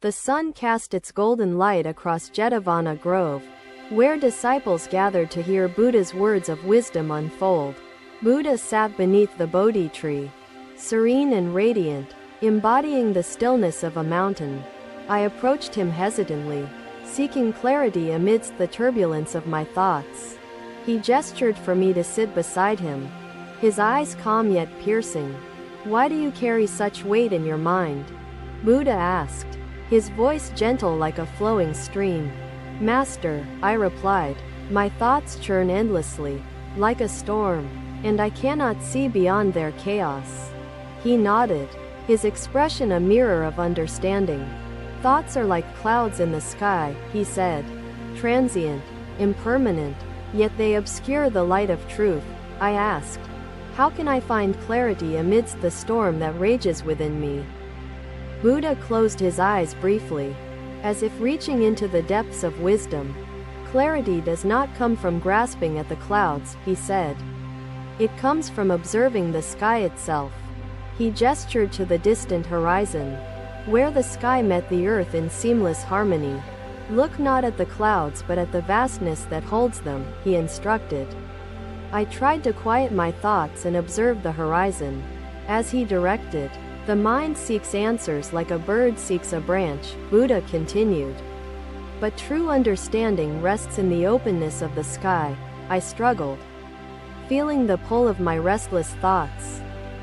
The sun cast its golden light across Jetavana Grove, where disciples gathered to hear Buddha's words of wisdom unfold. Buddha sat beneath the Bodhi tree, serene and radiant, embodying the stillness of a mountain. I approached him hesitantly, seeking clarity amidst the turbulence of my thoughts. He gestured for me to sit beside him, his eyes calm yet piercing. "Why do you carry such weight in your mind?" Buddha asked, his voice gentle like a flowing stream. "Master," I replied, "my thoughts churn endlessly, like a storm, and I cannot see beyond their chaos." He nodded, his expression a mirror of understanding. "Thoughts are like clouds in the sky," he said, "transient, impermanent, yet they obscure the light of truth." I asked, "How can I find clarity amidst the storm that rages within me?" Buddha closed his eyes briefly, as if reaching into the depths of wisdom. "Clarity does not come from grasping at the clouds," he said. "It comes from observing the sky itself." He gestured to the distant horizon, where the sky met the earth in seamless harmony. "Look not at the clouds but at the vastness that holds them," he instructed. I tried to quiet my thoughts and observe the horizon. As he directed, "The mind seeks answers like a bird seeks a branch," Buddha continued. "But true understanding rests in the openness of the sky." I struggled, feeling the pull of my restless thoughts,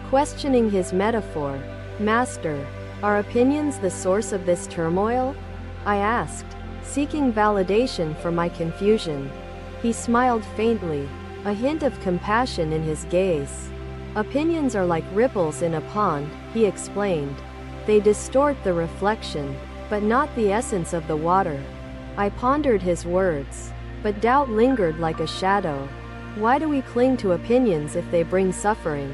questioning his metaphor. "Master, are opinions the source of this turmoil?" I asked, seeking validation for my confusion. He smiled faintly, a hint of compassion in his gaze. "Opinions are like ripples in a pond," he explained. "They distort the reflection, but not the essence of the water." I pondered his words, but doubt lingered like a shadow. "Why do we cling to opinions if they bring suffering?"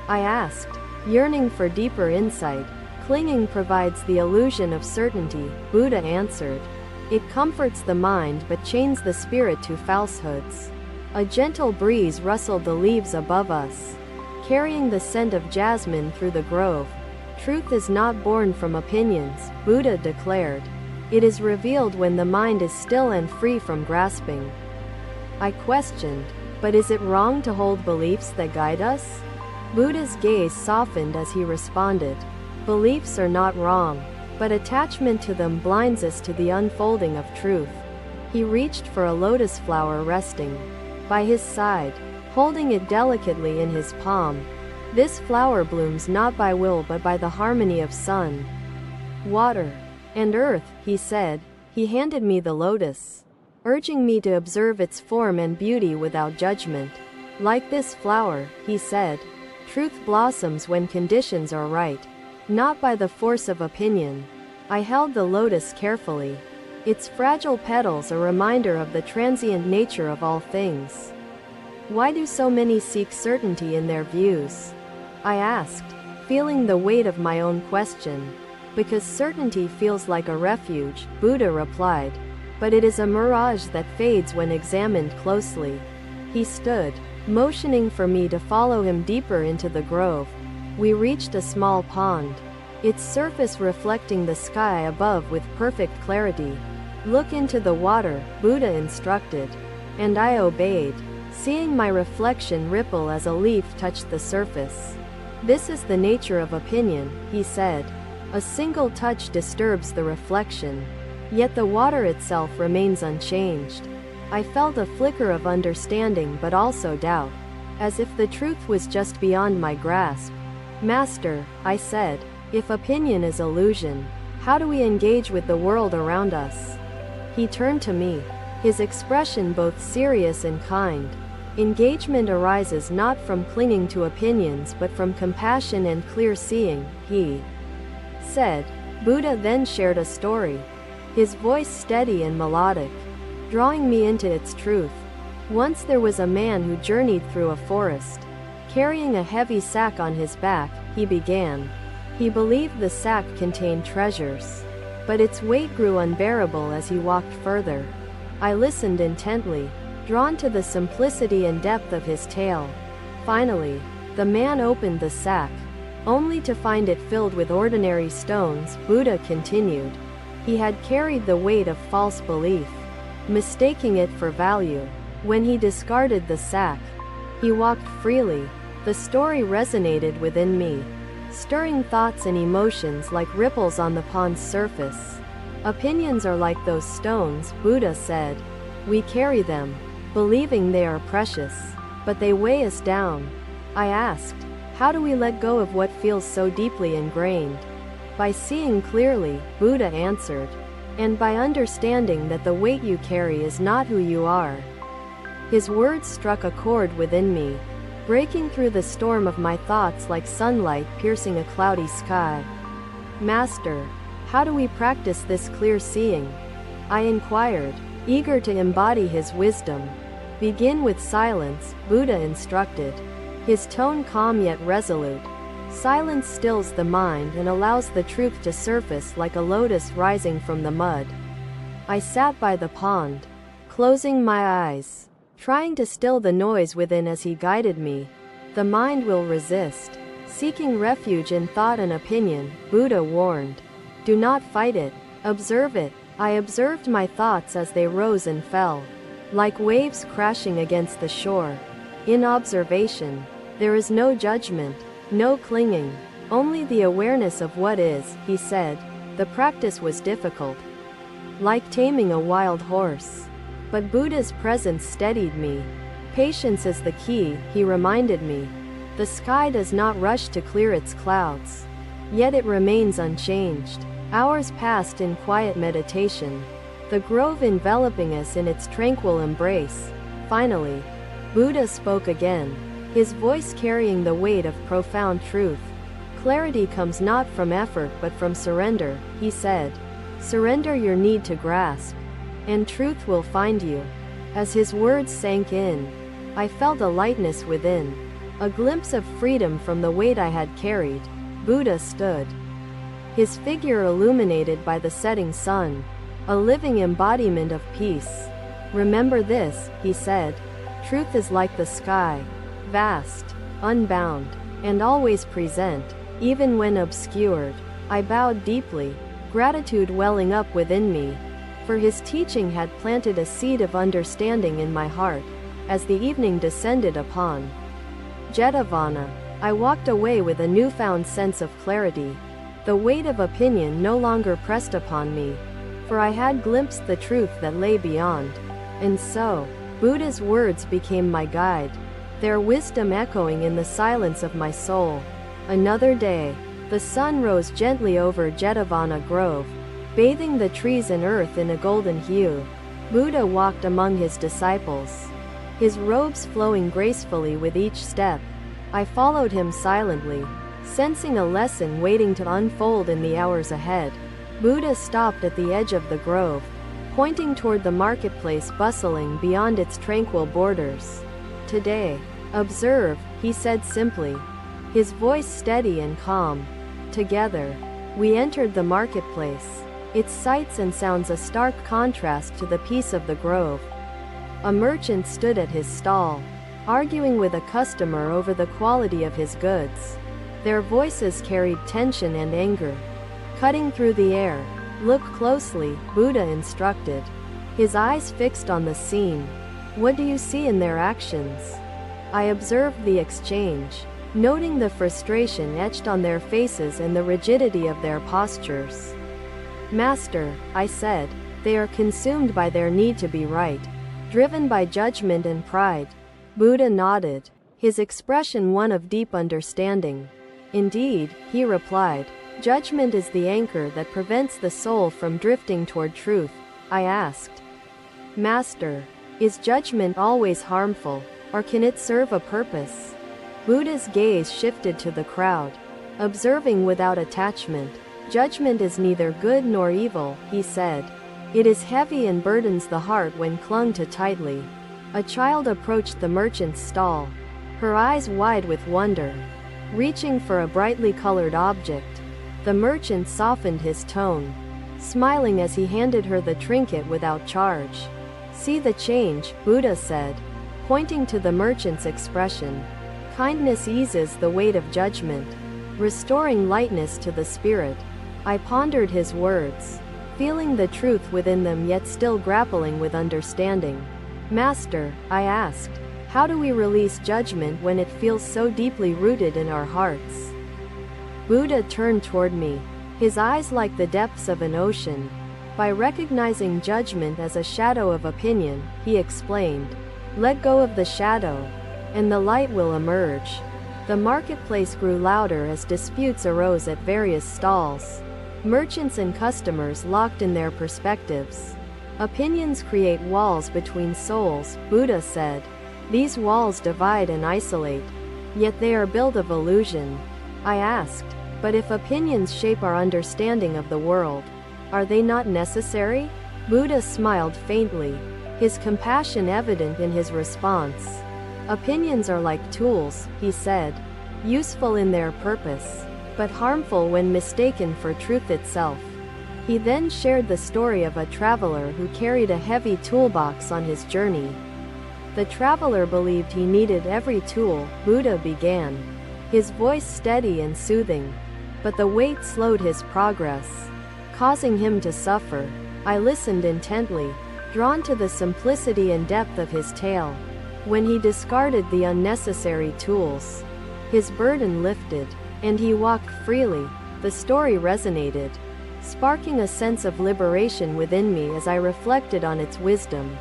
I asked, yearning for deeper insight. "Clinging provides the illusion of certainty," Buddha answered. "It comforts the mind but chains the spirit to falsehoods." A gentle breeze rustled the leaves above us, carrying the scent of jasmine through the grove. "Truth is not born from opinions," Buddha declared. "It is revealed when the mind is still and free from grasping." I questioned, "But is it wrong to hold beliefs that guide us?" Buddha's gaze softened as he responded, "Beliefs are not wrong, but attachment to them blinds us to the unfolding of truth." He reached for a lotus flower resting by his side, holding it delicately in his palm. "This flower blooms not by will but by the harmony of sun, water, and earth," he said. He handed me the lotus, urging me to observe its form and beauty without judgment. "Like this flower," he said, "truth blossoms when conditions are right, not by the force of opinion." I held the lotus carefully, its fragile petals a reminder of the transient nature of all things. "Why do so many seek certainty in their views?" I asked, feeling the weight of my own question. "Because certainty feels like a refuge," Buddha replied, "but it is a mirage that fades when examined closely." He stood, motioning for me to follow him deeper into the grove. We reached a small pond, its surface reflecting the sky above with perfect clarity. "Look into the water," Buddha instructed, and I obeyed, seeing my reflection ripple as a leaf touched the surface. "This is the nature of opinion," he said. "A single touch disturbs the reflection, yet the water itself remains unchanged." I felt a flicker of understanding but also doubt, as if the truth was just beyond my grasp. "Master," I said, "if opinion is illusion, how do we engage with the world around us?" He turned to me, his expression both serious and kind. "Engagement arises not from clinging to opinions but from compassion and clear seeing," he said. Buddha then shared a story, his voice steady and melodic, drawing me into its truth. "Once there was a man who journeyed through a forest, carrying a heavy sack on his back," he began. "He believed the sack contained treasures, but its weight grew unbearable as he walked further." I listened intently, drawn to the simplicity and depth of his tale. Finally, the man opened the sack, only to find it filled with ordinary stones. Buddha continued, He had carried the weight of false belief, mistaking it for value. When he discarded the sack, he walked freely. The story resonated within me, stirring thoughts and emotions like ripples on the pond's surface. Opinions are like those stones, Buddha said. We carry them, believing they are precious, but they weigh us down. I asked, how do we let go of what feels so deeply ingrained? By seeing clearly, Buddha answered, and by understanding that the weight you carry is not who you are. His words struck a chord within me, breaking through the storm of my thoughts like sunlight piercing a cloudy sky. Master, how do we practice this clear seeing? I inquired, eager to embody his wisdom. Begin with silence, Buddha instructed, his tone calm yet resolute. Silence stills the mind and allows the truth to surface like a lotus rising from the mud. I sat by the pond, closing my eyes, trying to still the noise within as he guided me. The mind will resist, seeking refuge in thought and opinion, Buddha warned. Do not fight it, observe it. I observed my thoughts as they rose and fell, like waves crashing against the shore. In observation, there is no judgment, no clinging, only the awareness of what is, he said. The practice was difficult, like taming a wild horse. But Buddha's presence steadied me. Patience is the key, he reminded me. The sky does not rush to clear its clouds, yet it remains unchanged. Hours passed in quiet meditation, the grove enveloping us in its tranquil embrace. Finally, Buddha spoke again, his voice carrying the weight of profound truth. Clarity comes not from effort but from surrender, he said. Surrender your need to grasp, and truth will find you. As his words sank in, I felt a lightness within, a glimpse of freedom from the weight I had carried. Buddha stood, his figure illuminated by the setting sun, a living embodiment of peace. Remember this, he said, truth is like the sky, vast, unbound, and always present, even when obscured. I bowed deeply, gratitude welling up within me, for his teaching had planted a seed of understanding in my heart. As the evening descended upon Jetavana, I walked away with a newfound sense of clarity. The weight of opinion no longer pressed upon me, for I had glimpsed the truth that lay beyond. And so, Buddha's words became my guide, their wisdom echoing in the silence of my soul. Another day, the sun rose gently over Jetavana Grove, bathing the trees and earth in a golden hue. Buddha walked among his disciples, his robes flowing gracefully with each step. I followed him silently, sensing a lesson waiting to unfold in the hours ahead. Buddha stopped at the edge of the grove, pointing toward the marketplace bustling beyond its tranquil borders. Today, observe, he said simply, his voice steady and calm. Together, we entered the marketplace, its sights and sounds a stark contrast to the peace of the grove. A merchant stood at his stall, arguing with a customer over the quality of his goods. Their voices carried tension and anger, cutting through the air. Look closely, Buddha instructed, his eyes fixed on the scene. What do you see in their actions? I observed the exchange, noting the frustration etched on their faces and the rigidity of their postures. Master, I said, they are consumed by their need to be right, driven by judgment and pride. Buddha nodded, his expression one of deep understanding. Indeed, he replied, judgment is the anchor that prevents the soul from drifting toward truth. I asked, Master, is judgment always harmful, or can it serve a purpose? Buddha's gaze shifted to the crowd, observing without attachment. Judgment is neither good nor evil, he said. It is heavy and burdens the heart when clung to tightly. A child approached the merchant's stall, her eyes wide with wonder, reaching for a brightly colored object. The merchant softened his tone, smiling as he handed her the trinket without charge. See the change, Buddha said, pointing to the merchant's expression. Kindness eases the weight of judgment, restoring lightness to the spirit. I pondered his words, feeling the truth within them yet still grappling with understanding. Master, I asked, how do we release judgment when it feels so deeply rooted in our hearts? Buddha turned toward me, his eyes like the depths of an ocean. By recognizing judgment as a shadow of opinion, he explained, let go of the shadow, and the light will emerge. The marketplace grew louder as disputes arose at various stalls. Merchants and customers locked in their perspectives. Opinions create walls between souls, Buddha said. These walls divide and isolate, yet they are built of illusion. I asked, but if opinions shape our understanding of the world, are they not necessary? Buddha smiled faintly, his compassion evident in his response. Opinions are like tools, he said, useful in their purpose, but harmful when mistaken for truth itself. He then shared the story of a traveler who carried a heavy toolbox on his journey. The traveler believed he needed every tool, Buddha began, his voice steady and soothing. But the weight slowed his progress, causing him to suffer. I listened intently, drawn to the simplicity and depth of his tale. When he discarded the unnecessary tools, his burden lifted, and he walked freely. The story resonated, sparking a sense of liberation within me as I reflected on its wisdom.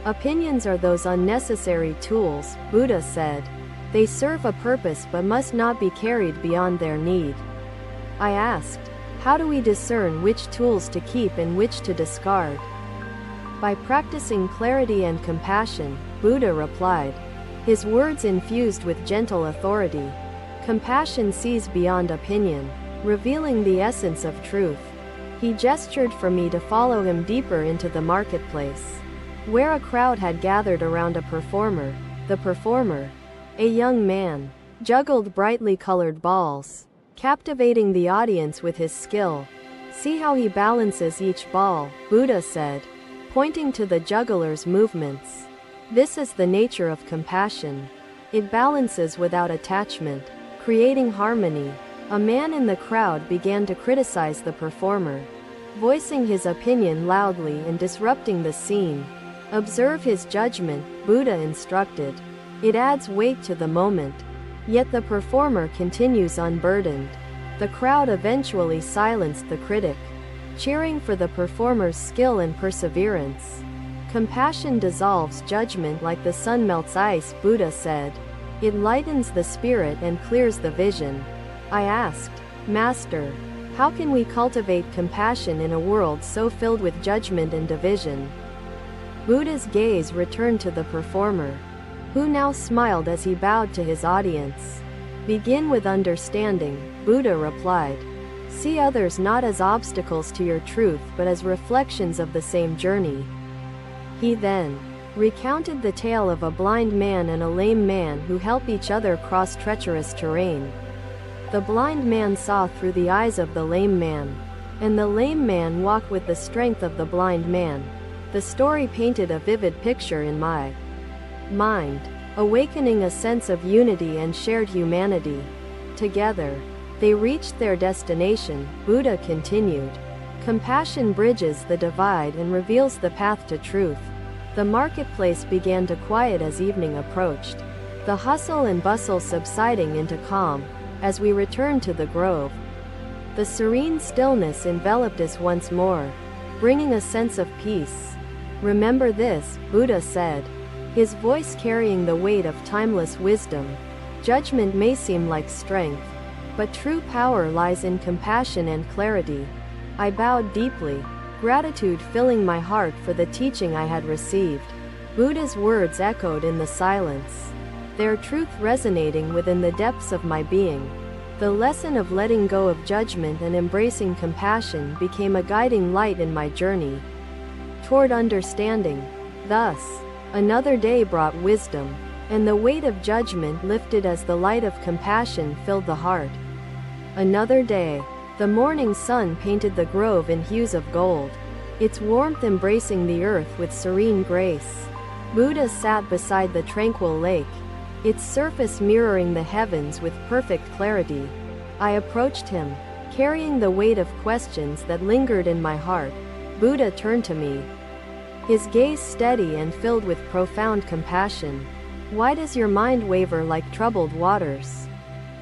Opinions are those unnecessary tools, Buddha said. They serve a purpose but must not be carried beyond their need. I asked, how do we discern which tools to keep and which to discard? By practicing clarity and compassion, Buddha replied, his words infused with gentle authority. Compassion sees beyond opinion, revealing the essence of truth. He gestured for me to follow him deeper into the marketplace, where a crowd had gathered around a performer. The performer, a young man, juggled brightly colored balls, captivating the audience with his skill. See how he balances each ball, Buddha said, pointing to the juggler's movements. This is the nature of compassion. It balances without attachment, creating harmony. A man in the crowd began to criticize the performer, voicing his opinion loudly and disrupting the scene. Observe his judgment, Buddha instructed. It adds weight to the moment. Yet the performer continues unburdened. The crowd eventually silenced the critic, cheering for the performer's skill and perseverance. Compassion dissolves judgment like the sun melts ice, Buddha said. It lightens the spirit and clears the vision. I asked, Master, how can we cultivate compassion in a world so filled with judgment and division? Buddha's gaze returned to the performer, who now smiled as he bowed to his audience. Begin with understanding, Buddha replied. See others not as obstacles to your truth but as reflections of the same journey. He then recounted the tale of a blind man and a lame man who help each other cross treacherous terrain. The blind man saw through the eyes of the lame man, and the lame man walked with the strength of the blind man. The story painted a vivid picture in my mind, awakening a sense of unity and shared humanity. Together, they reached their destination, Buddha continued. Compassion bridges the divide and reveals the path to truth. The marketplace began to quiet as evening approached, the hustle and bustle subsiding into calm. As we returned to the grove, the serene stillness enveloped us once more, bringing a sense of peace. Remember this, Buddha said, his voice carrying the weight of timeless wisdom. Judgment may seem like strength, but true power lies in compassion and clarity. I bowed deeply, gratitude filling my heart for the teaching I had received. Buddha's words echoed in the silence, their truth resonating within the depths of my being. The lesson of letting go of judgment and embracing compassion became a guiding light in my journey toward understanding. Thus, another day brought wisdom, and the weight of judgment lifted as the light of compassion filled the heart. Another day, the morning sun painted the grove in hues of gold, its warmth embracing the earth with serene grace. Buddha sat beside the tranquil lake, its surface mirroring the heavens with perfect clarity. I approached him, Carrying the weight of questions that lingered in my heart, Buddha turned to me. His gaze steady and filled with profound compassion. "Why does your mind waver like troubled waters?"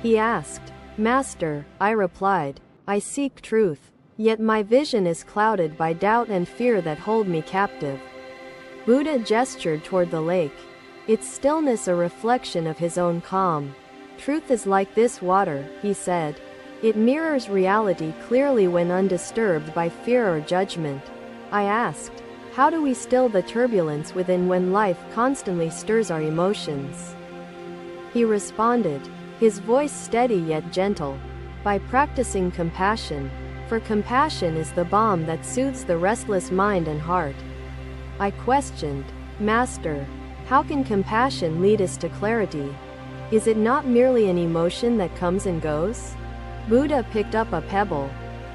he asked. "Master," I replied, "I seek truth. Yet my vision is clouded by doubt and fear that hold me captive." Buddha gestured toward the lake, its stillness a reflection of his own calm. "Truth is like this water," he said. "It mirrors reality clearly when undisturbed by fear or judgment." I asked, "How do we still the turbulence within when life constantly stirs our emotions?" He responded, his voice steady yet gentle, "By practicing compassion. For compassion is the balm that soothes the restless mind and heart." I questioned, "Master, how can compassion lead us to clarity? Is it not merely an emotion that comes and goes?" Buddha picked up a pebble,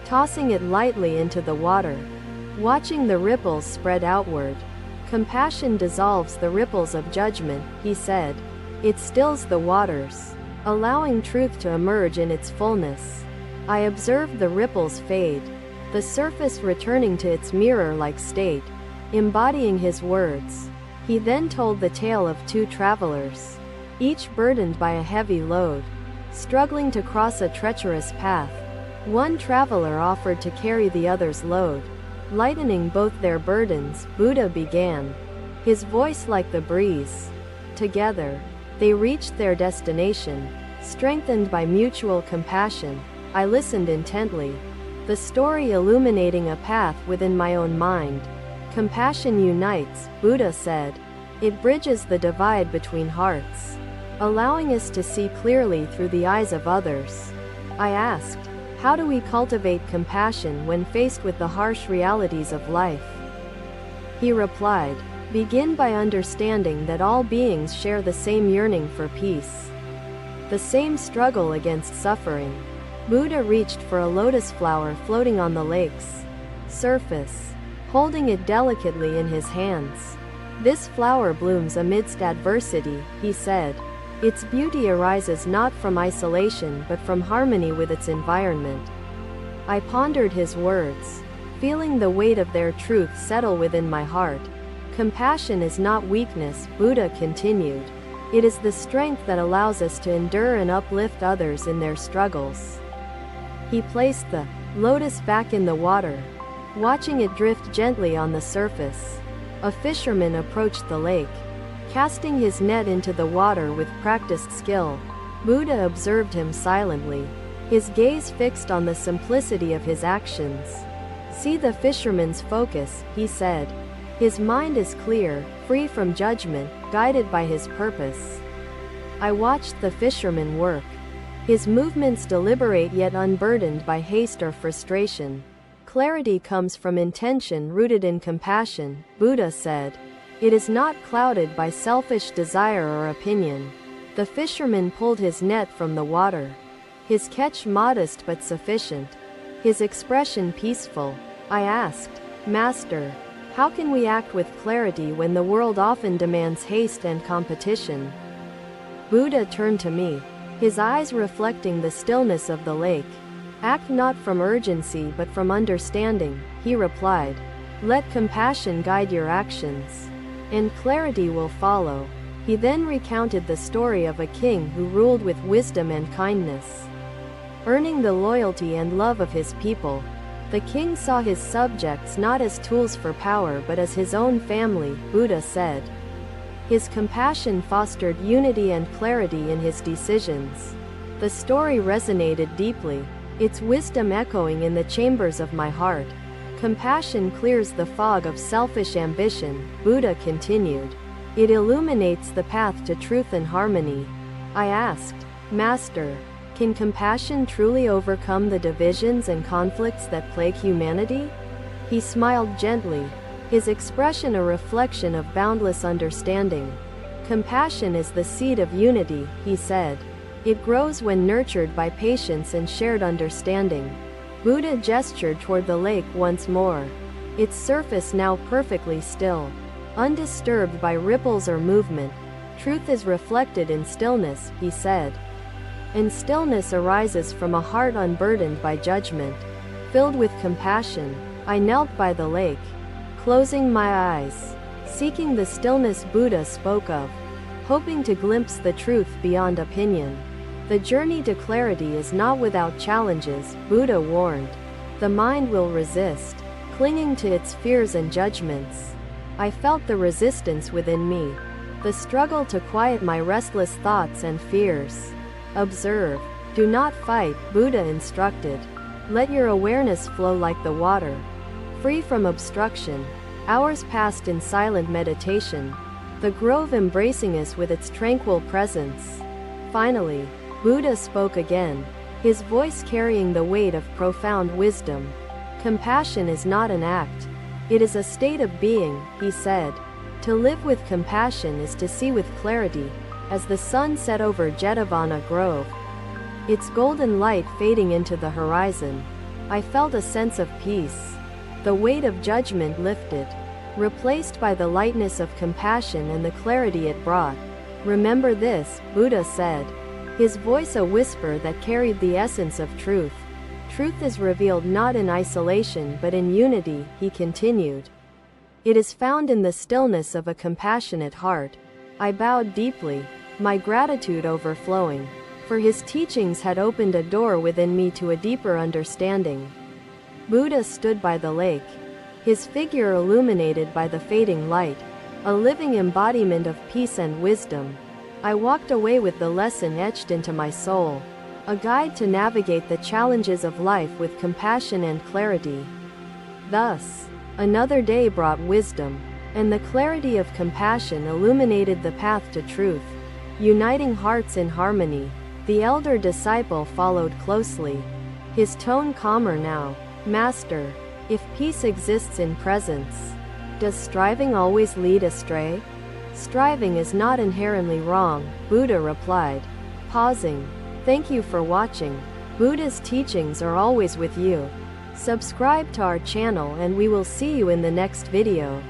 tossing it lightly into the water. Watching the ripples spread outward, "Compassion dissolves the ripples of judgment," he said. "It stills the waters, allowing truth to emerge in its fullness." I observed the ripples fade, the surface returning to its mirror-like state, embodying his words. He then told the tale of two travelers, each burdened by a heavy load, struggling to cross a treacherous path. One traveler offered to carry the other's load. Lightening both their burdens, Buddha began, his voice like the breeze. Together, they reached their destination, strengthened by mutual compassion. I listened intently, the story illuminating a path within my own mind. "Compassion unites," Buddha said. "It bridges the divide between hearts, allowing us to see clearly through the eyes of others." I asked, "How do we cultivate compassion when faced with the harsh realities of life?" He replied, "Begin by understanding that all beings share the same yearning for peace, the same struggle against suffering." Buddha reached for a lotus flower floating on the lake's surface, holding it delicately in his hands. "This flower blooms amidst adversity," he said. "Its beauty arises not from isolation but from harmony with its environment." I pondered his words, feeling the weight of their truth settle within my heart. "Compassion is not weakness," Buddha continued. "It is the strength that allows us to endure and uplift others in their struggles." He placed the lotus back in the water, watching it drift gently on the surface. A fisherman approached the lake, casting his net into the water with practiced skill. Buddha observed him silently, his gaze fixed on the simplicity of his actions. "See the fisherman's focus," he said. "His mind is clear, free from judgment, guided by his purpose." I watched the fisherman work, his movements deliberate yet unburdened by haste or frustration. "Clarity comes from intention rooted in compassion," Buddha said. "It is not clouded by selfish desire or opinion." The fisherman pulled his net from the water, his catch modest but sufficient, his expression peaceful. I asked, "Master, how can we act with clarity when the world often demands haste and competition?" Buddha turned to me, his eyes reflecting the stillness of the lake. "Act not from urgency but from understanding," he replied. "Let compassion guide your actions, and clarity will follow." He then recounted the story of a king who ruled with wisdom and kindness, earning the loyalty and love of his people. The king saw his subjects not as tools for power but as his own family, Buddha said. His compassion fostered unity and clarity in his decisions. The story resonated deeply, its wisdom echoing in the chambers of my heart. "Compassion clears the fog of selfish ambition," Buddha continued. "It illuminates the path to truth and harmony." I asked, "Master, can compassion truly overcome the divisions and conflicts that plague humanity?" He smiled gently, his expression a reflection of boundless understanding. "Compassion is the seed of unity," he said. "It grows when nurtured by patience and shared understanding." Buddha gestured toward the lake once more, its surface now perfectly still, undisturbed by ripples or movement. "Truth is reflected in stillness," he said. and stillness arises from a heart unburdened by judgment. Filled with compassion, I knelt by the lake, closing my eyes, seeking the stillness Buddha spoke of, hoping to glimpse the truth beyond opinion. The journey to clarity is not without challenges, Buddha warned. The mind will resist, clinging to its fears and judgments. I felt the resistance within me, the struggle to quiet my restless thoughts and fears. Observe, do not fight, Buddha instructed. Let your awareness flow like the water, free from obstruction. Hours passed in silent meditation, the grove embracing us with its tranquil presence. Finally, Buddha spoke again, his voice carrying the weight of profound wisdom. Compassion is not an act. It is a state of being, he said. To live with compassion is to see with clarity, as the sun set over Jetavana Grove, its golden light fading into the horizon. I felt a sense of peace. The weight of judgment lifted, replaced by the lightness of compassion and the clarity it brought. Remember this, Buddha said, his voice a whisper that carried the essence of truth. Truth is revealed not in isolation but in unity, he continued. It is found in the stillness of a compassionate heart. I bowed deeply, my gratitude overflowing, for his teachings had opened a door within me to a deeper understanding. Buddha stood by the lake, his figure illuminated by the fading light, a living embodiment of peace and wisdom. I walked away with the lesson etched into my soul, a guide to navigate the challenges of life with compassion and clarity. Thus, another day brought wisdom, and the clarity of compassion illuminated the path to truth. Uniting hearts in harmony, the elder disciple followed closely, his tone calmer now. Master, if peace exists in presence, does striving always lead astray? Striving is not inherently wrong, Buddha replied, pausing. Thank you for watching. Buddha's teachings are always with you. Subscribe to our channel and we will see you in the next video.